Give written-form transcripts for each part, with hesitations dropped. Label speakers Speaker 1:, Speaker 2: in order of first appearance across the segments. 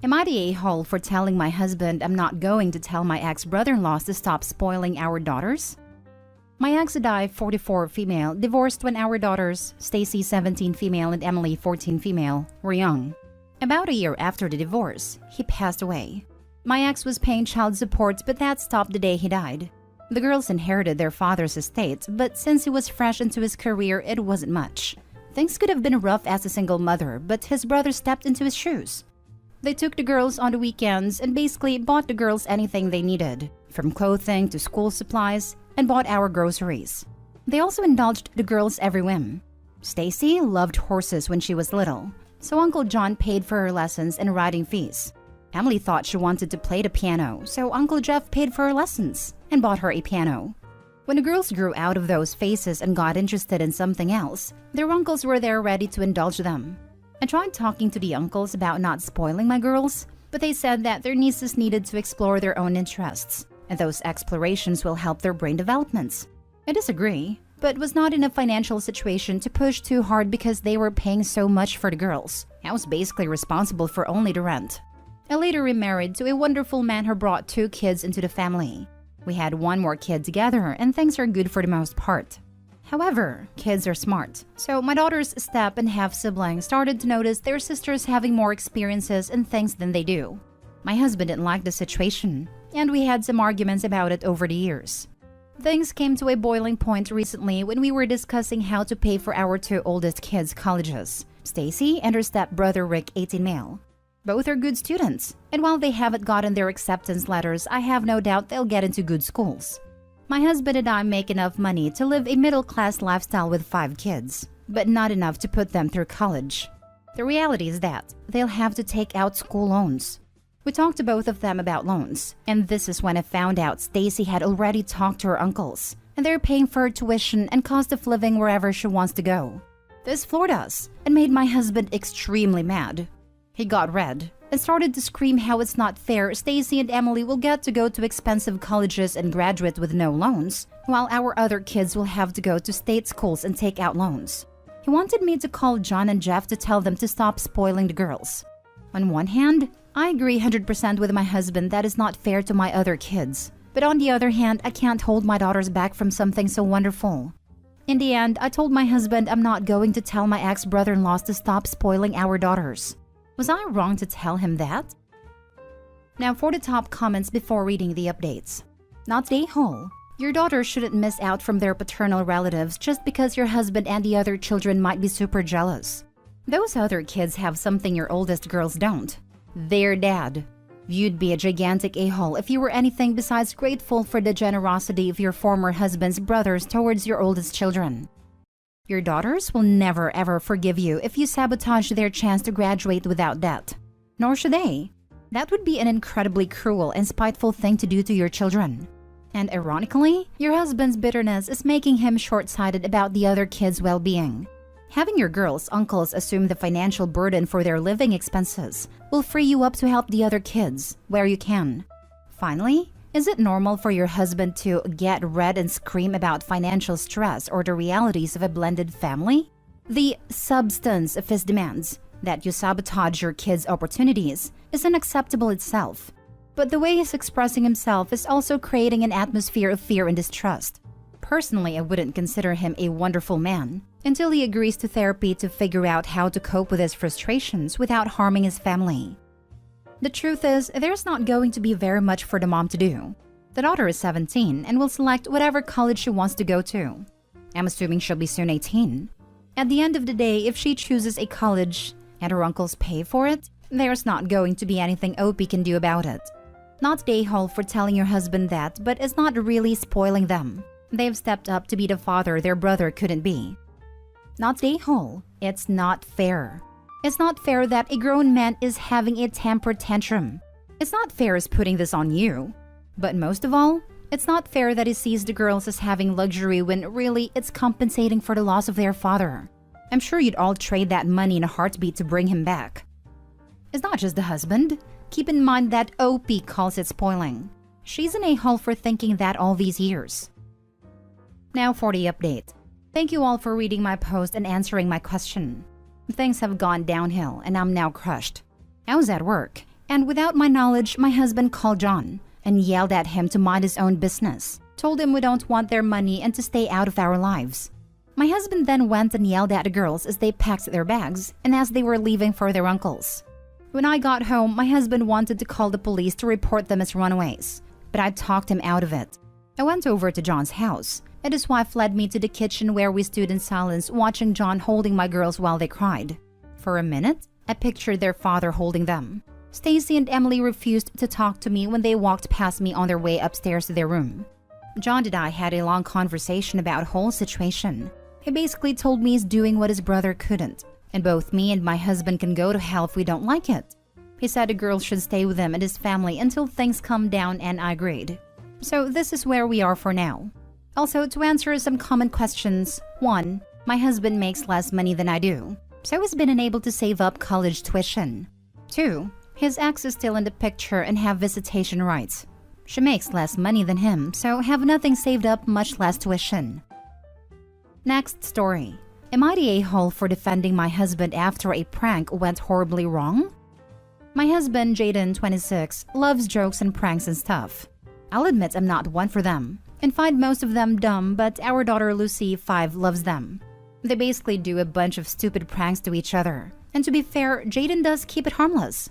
Speaker 1: Am I the a-hole for telling my husband I'm not going to tell my ex-brother-in-law to stop spoiling our daughters? My ex-Adai, 44 female, divorced when our daughters, Stacy 17 female and Emily 14 female, were young. About a year after the divorce, he passed away. My ex was paying child support, but that stopped the day he died. The girls inherited their father's estate, but since he was fresh into his career, it wasn't much. Things could have been rough as a single mother, but his brother stepped into his shoes. They took the girls on the weekends and basically bought the girls anything they needed, from clothing to school supplies, and bought our groceries. They also indulged the girls' every whim. Stacy loved horses when she was little, so Uncle John paid for her lessons and riding fees. Emily thought she wanted to play the piano, so Uncle Jeff paid for her lessons and bought her a piano. When the girls grew out of those phases and got interested in something else, their uncles were there ready to indulge them. I tried talking to the uncles about not spoiling my girls, but they said that their nieces needed to explore their own interests, and those explorations will help their brain developments. I disagree, but was not in a financial situation to push too hard because they were paying so much for the girls. I was basically responsible for only the rent. I later remarried to a wonderful man who brought 2 kids into the family. We had 1 more kid together, and things are good for the most part. However, kids are smart, so my daughter's step and half-sibling started to notice their sisters having more experiences and things than they do. My husband didn't like the situation, and we had some arguments about it over the years. Things came to a boiling point recently when we were discussing how to pay for our 2 oldest kids' colleges, Stacy and her stepbrother Rick, 18 male. Both are good students, and while they haven't gotten their acceptance letters, I have no doubt they'll get into good schools. My husband and I make enough money to live a middle-class lifestyle with 5 kids, but not enough to put them through college. The reality is that they'll have to take out school loans. We talked to both of them about loans, and this is when I found out Stacy had already talked to her uncles, and they're paying for her tuition and cost of living wherever she wants to go. This floored us and made my husband extremely mad. He got red and started to scream how it's not fair Stacy and Emily will get to go to expensive colleges and graduate with no loans, while our other kids will have to go to state schools and take out loans. He wanted me to call John and Jeff to tell them to stop spoiling the girls. On one hand, I agree 100% with my husband that is not fair to my other kids. But on the other hand, I can't hold my daughters back from something so wonderful. In the end, I told my husband I'm not going to tell my ex-brother-in-law to stop spoiling our daughters. Was I wrong to tell him that? Now for the top comments before reading the updates. Not a hole. Your daughters shouldn't miss out from their paternal relatives just because your husband and the other children might be super jealous. Those other kids have something your oldest girls don't. Their dad. You'd be a gigantic a-hole if you were anything besides grateful for the generosity of your former husband's brothers towards your oldest children. Your daughters will never ever forgive you if you sabotage their chance to graduate without debt. Nor should they. That would be an incredibly cruel and spiteful thing to do to your children. And ironically, your husband's bitterness is making him short-sighted about the other kids' well-being. Having your girls' uncles assume the financial burden for their living expenses will free you up to help the other kids where you can. Finally, is it normal for your husband to get red and scream about financial stress or the realities of a blended family? The substance of his demands, that you sabotage your kids' opportunities, is unacceptable itself. But the way he's expressing himself is also creating an atmosphere of fear and distrust. Personally, I wouldn't consider him a wonderful man until he agrees to therapy to figure out how to cope with his frustrations without harming his family. The truth is, there's not going to be very much for the mom to do. The daughter is 17 and will select whatever college she wants to go to. I'm assuming she'll be soon 18. At the end of the day, if she chooses a college and her uncles pay for it, there's not going to be anything OP can do about it. Not a-hole for telling your husband that, but it's not really spoiling them. They've stepped up to be the father their brother couldn't be. Not a-hole. It's not fair. It's not fair that a grown man is having a temper tantrum. It's not fair as putting this on you. But most of all, it's not fair that he sees the girls as having luxury when really it's compensating for the loss of their father. I'm sure you'd all trade that money in a heartbeat to bring him back. It's not just the husband. Keep in mind that OP calls it spoiling. She's an a-hole for thinking that all these years. Now for the update. Thank you all for reading my post and answering my question. Things have gone downhill and I'm now crushed. I was at work And without my knowledge, my husband called John and yelled at him to mind his own business, told him we don't want their money and to stay out of our lives. My husband then went and yelled at the girls as they packed their bags and as they were leaving for their uncles. When I got home, my husband wanted to call the police to report them as runaways, but I talked him out of it. I went over to John's house, and his wife led me to the kitchen where we stood in silence watching John holding my girls while they cried. For a minute, I pictured their father holding them. Stacy and Emily refused to talk to me when they walked past me on their way upstairs to their room. John and I had a long conversation about the whole situation. He basically told me he's doing what his brother couldn't, and both me and my husband can go to hell if we don't like it. He said the girls should stay with him and his family until things calm down, and I agreed. So this is where we are for now. Also, to answer some common questions, 1. My husband makes less money than I do, so he's been unable to save up college tuition. 2. His ex is still in the picture and have visitation rights. She makes less money than him, so have nothing saved up, much less tuition. Next story. Am I the a-hole for defending my husband after a prank went horribly wrong? My husband, Jaden, 26, loves jokes and pranks and stuff. I'll admit I'm not one for them, and find most of them dumb, but our daughter Lucy, 5, loves them. They basically do a bunch of stupid pranks to each other, and to be fair, Jaden does keep it harmless.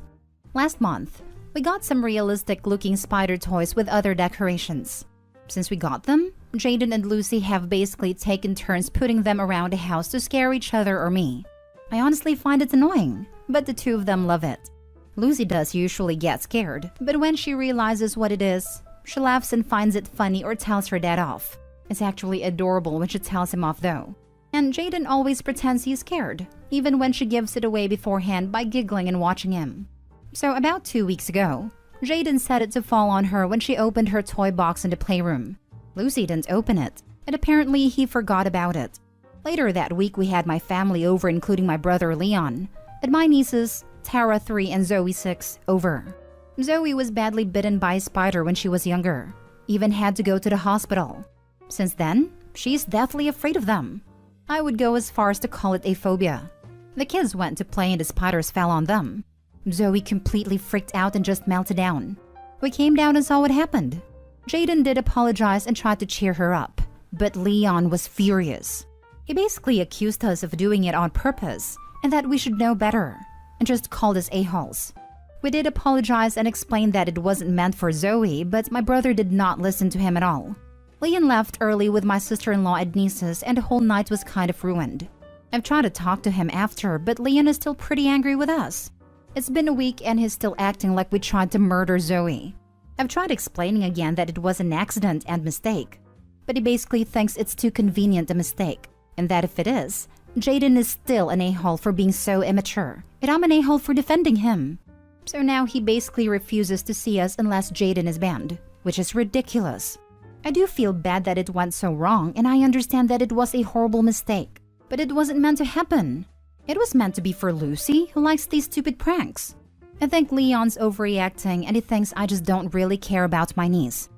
Speaker 1: Last month, we got some realistic-looking spider toys with other decorations. Since we got them, Jaden and Lucy have basically taken turns putting them around the house to scare each other or me. I honestly find it annoying, but the two of them love it. Lucy does usually get scared, but when she realizes what it is, she laughs and finds it funny or tells her dad off. It's actually adorable when she tells him off though. And Jaden always pretends he's scared, even when she gives it away beforehand by giggling and watching him. So about 2 weeks ago, Jaden said it to fall on her when she opened her toy box in the playroom. Lucy didn't open it, and apparently he forgot about it. Later that week we had my family over, including my brother Leon, and my nieces, Tara 3 and Zoe 6, over. Zoe was badly bitten by a spider when she was younger, even had to go to the hospital. Since then, she's deathly afraid of them. I would go as far as to call it a phobia. The kids went to play and the spiders fell on them. Zoe completely freaked out and just melted down. We came down and saw what happened. Jaden did apologize and tried to cheer her up, but Leon was furious. He basically accused us of doing it on purpose and that we should know better, and just called us a-holes. We did apologize and explain that it wasn't meant for Zoe, but my brother did not listen to him at all. Leon left early with my sister-in-law and nieces, and the whole night was kind of ruined. I've tried to talk to him after, but Leon is still pretty angry with us. It's been a week and he's still acting like we tried to murder Zoe. I've tried explaining again that it was an accident and mistake, but he basically thinks it's too convenient a mistake, and that if it is, Jaden is still an a-hole for being so immature, and I'm an a-hole for defending him. So now he basically refuses to see us unless Jaden is banned, which is ridiculous. I do feel bad that it went so wrong, and I understand that it was a horrible mistake, but it wasn't meant to happen. It was meant to be for Lucy, who likes these stupid pranks. I think Leon's overreacting and he thinks I just don't really care about my niece.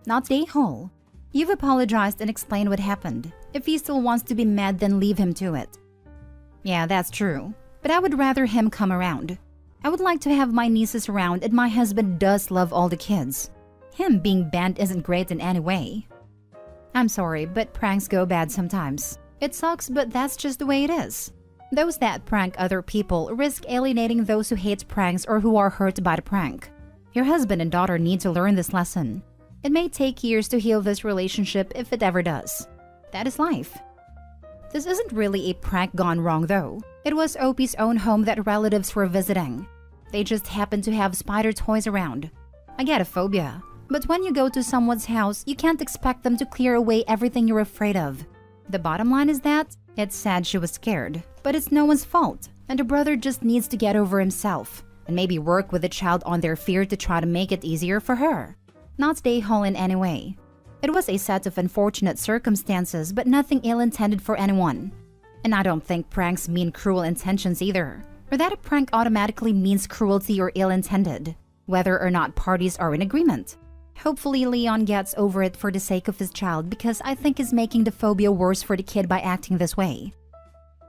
Speaker 1: Not the a-hole. You've apologized and explained what happened. If he still wants to be mad, then leave him to it. Yeah, that's true, but I would rather him come around. I would like to have my nieces around, and my husband does love all the kids. Him being banned isn't great in any way. I'm sorry, but pranks go bad sometimes. It sucks, but that's just the way it is. Those that prank other people risk alienating those who hate pranks or who are hurt by the prank. Your husband and daughter need to learn this lesson. It may take years to heal this relationship if it ever does. That is life. This isn't really a prank gone wrong though. It was Opie's own home that relatives were visiting. They just happened to have spider toys around. I get a phobia, but when you go to someone's house, you can't expect them to clear away everything you're afraid of. The bottom line is that it's sad she was scared, but it's no one's fault, and the brother just needs to get over himself and maybe work with the child on their fear to try to make it easier for her. Not stay whole in any way. It was a set of unfortunate circumstances, but nothing ill-intended for anyone. And I don't think pranks mean cruel intentions either, or that a prank automatically means cruelty or ill-intended, whether or not parties are in agreement. Hopefully Leon gets over it for the sake of his child, because I think he's making the phobia worse for the kid by acting this way.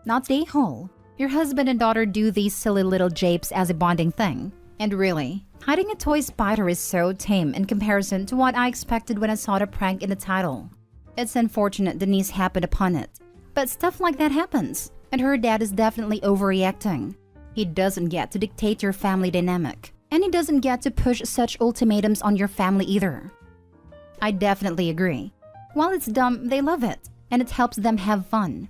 Speaker 1: Not the a-hole. Your husband and daughter do these silly little japes as a bonding thing, And really, hiding a toy spider is so tame in comparison to what I expected when I saw the prank in the title. It's unfortunate Denise happened upon it, but stuff like that happens, and her dad is definitely overreacting. He doesn't get to dictate your family dynamic, and he doesn't get to push such ultimatums on your family either. I definitely agree. While it's dumb, they love it, and it helps them have fun.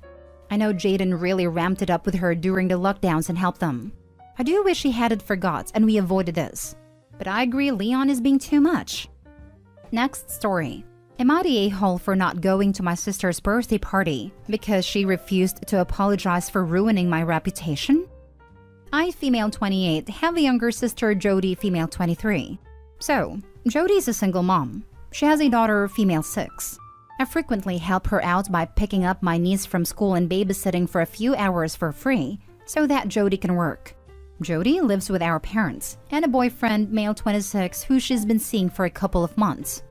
Speaker 1: I know Jaden really ramped it up with her during the lockdowns and helped them. I do wish he hadn't forgot and we avoided this. But I agree Leon is being too much. Next story. Am I the a-hole for not going to my sister's birthday party because she refused to apologize for ruining my reputation? I, female 28, have a younger sister, Jody, female 23. So, Jody is a single mom. She has a daughter, female 6. I frequently help her out by picking up my niece from school and babysitting for a few hours for free so that Jody can work. Jody lives with our parents and a boyfriend, male 26, who she's been seeing for a couple of months.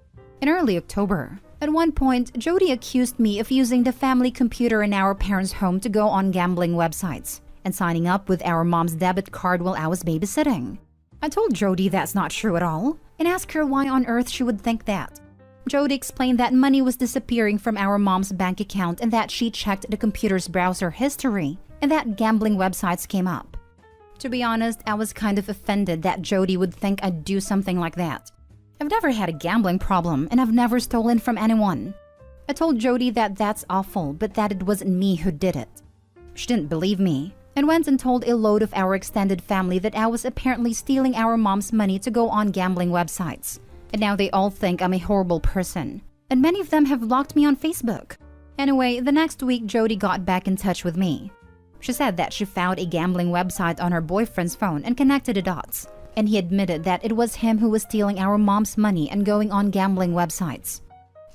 Speaker 1: In early October, at one point, Jody accused me of using the family computer in our parents' home to go on gambling websites and signing up with our mom's debit card while I was babysitting. I told Jody that's not true at all and asked her why on earth she would think that. Jody explained that money was disappearing from our mom's bank account and that she checked the computer's browser history and that gambling websites came up. To be honest, I was kind of offended that Jody would think I'd do something like that. I've never had a gambling problem and I've never stolen from anyone. I told Jody that that's awful, but that it wasn't me who did it. She didn't believe me and went and told a load of our extended family that I was apparently stealing our mom's money to go on gambling websites. And now they all think I'm a horrible person. And many of them have blocked me on Facebook. Anyway, the next week Jody got back in touch with me. She said that she found a gambling website on her boyfriend's phone and connected the dots. And he admitted that it was him who was stealing our mom's money and going on gambling websites.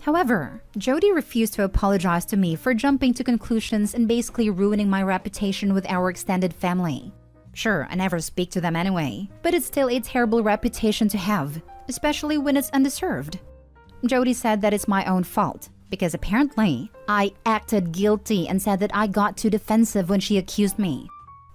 Speaker 1: However, Jody refused to apologize to me for jumping to conclusions and basically ruining my reputation with our extended family. Sure, I never speak to them anyway, but it's still a terrible reputation to have, especially when it's undeserved. Jody said that it's my own fault, because apparently, I acted guilty and said that I got too defensive when she accused me.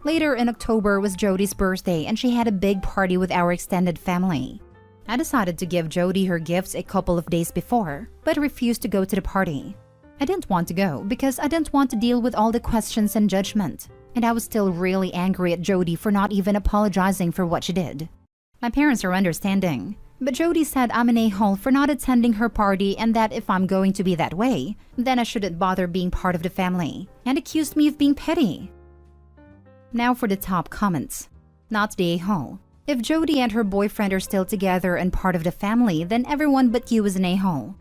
Speaker 1: Later in October was Jody's birthday and she had a big party with our extended family. I decided to give Jody her gifts a couple of days before, but refused to go to the party. I didn't want to go because I didn't want to deal with all the questions and judgment, and I was still really angry at Jody for not even apologizing for what she did. My parents are understanding, but Jody said I'm an a-hole for not attending her party and that if I'm going to be that way, then I shouldn't bother being part of the family, and accused me of being petty. Now for the top comments. Not the a-hole. If Jody and her boyfriend are still together and part of the family, then everyone but you is an a-hole.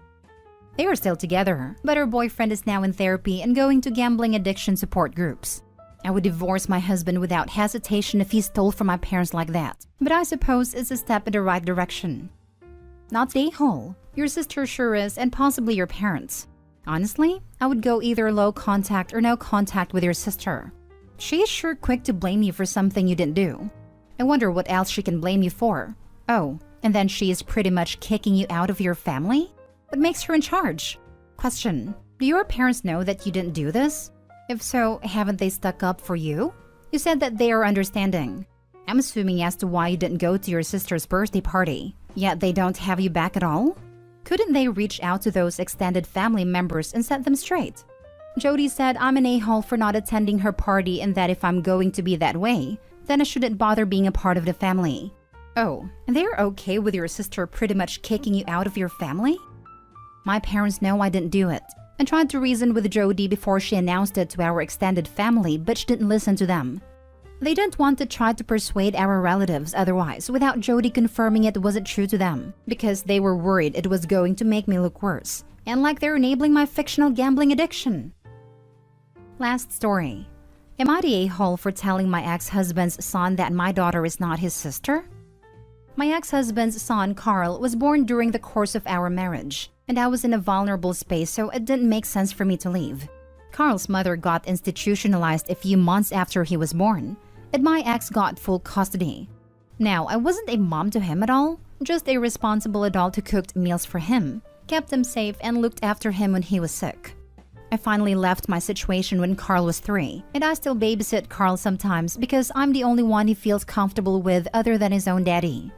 Speaker 1: They are still together, but her boyfriend is now in therapy and going to gambling addiction support groups. I would divorce my husband without hesitation if he stole from my parents like that, but I suppose it's a step in the right direction. Not the a-hole. Your sister sure is, and possibly your parents. Honestly, I would go either low contact or no contact with your sister. She is sure quick to blame you for something you didn't do. I wonder what else she can blame you for. Oh, and then she is pretty much kicking you out of your family? What makes her in charge? Question: do your parents know that you didn't do this? If so, haven't they stuck up for you? You said that they are understanding. I'm assuming as to why you didn't go to your sister's birthday party, yet they don't have you back at all? Couldn't they reach out to those extended family members and set them straight? Jody said I'm an a-hole for not attending her party and that if I'm going to be that way, then I shouldn't bother being a part of the family. Oh, and they're okay with your sister pretty much kicking you out of your family? My parents know I didn't do it. I tried to reason with Jody before she announced it to our extended family, but she didn't listen to them. They didn't want to try to persuade our relatives otherwise without Jody confirming it wasn't true to them, because they were worried it was going to make me look worse, and like they're enabling my fictional gambling addiction. Last story. Am I the a-hole for telling my ex-husband's son that my daughter is not his sister? My ex-husband's son, Carl, was born during the course of our marriage, and I was in a vulnerable space, so it didn't make sense for me to leave. Carl's mother got institutionalized a few months after he was born, and my ex got full custody. Now, I wasn't a mom to him at all, just a responsible adult who cooked meals for him, kept him safe, and looked after him when he was sick. I finally left my situation when Carl was 3, and I still babysit Carl sometimes because I'm the only one he feels comfortable with other than his own daddy.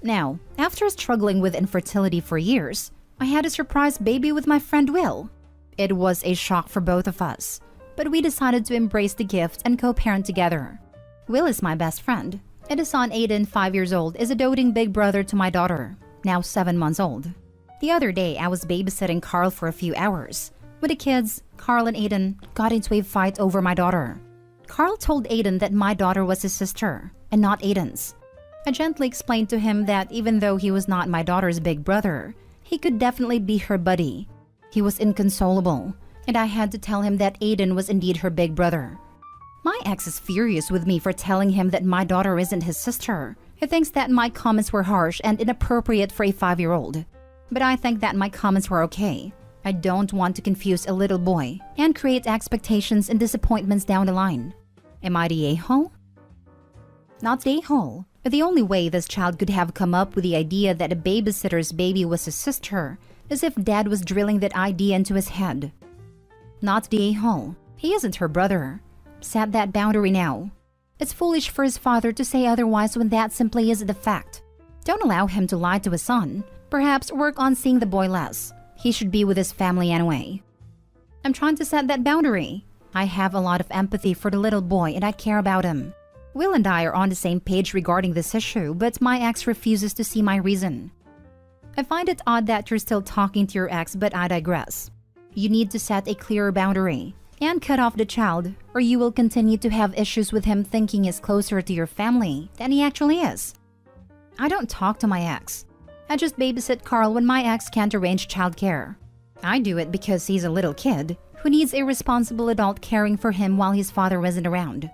Speaker 1: Now, after struggling with infertility for years, I had a surprise baby with my friend Will. It was a shock for both of us, but we decided to embrace the gift and co-parent together. Will is my best friend, and his son Aiden, 5 years old, is a doting big brother to my daughter, now 7 months old. The other day, I was babysitting Carl for a few hours. With the kids, Carl and Aiden got into a fight over my daughter. Carl told Aiden that my daughter was his sister and not Aiden's. I gently explained to him that even though he was not my daughter's big brother, he could definitely be her buddy. He was inconsolable, and I had to tell him that Aiden was indeed her big brother. My ex is furious with me for telling him that my daughter isn't his sister. He thinks that my comments were harsh and inappropriate for a 5-year-old. But I think that my comments were okay. I don't want to confuse a little boy and create expectations and disappointments down the line. Am I the a-hole? Not the a-hole. The only way this child could have come up with the idea that a babysitter's baby was his sister is if dad was drilling that idea into his head. Not the a-hole. He isn't her brother. Set that boundary now. It's foolish for his father to say otherwise when that simply isn't the fact. Don't allow him to lie to his son. Perhaps work on seeing the boy less. He should be with his family anyway. I'm trying to set that boundary. I have a lot of empathy for the little boy and I care about him. Will and I are on the same page regarding this issue, but my ex refuses to see my reason. I find it odd that you're still talking to your ex, but I digress. You need to set a clearer boundary and cut off the child, or you will continue to have issues with him thinking he's closer to your family than he actually is. I don't talk to my ex. I just babysit Carl when my ex can't arrange childcare. I do it because he's a little kid who needs a responsible adult caring for him while his father isn't around.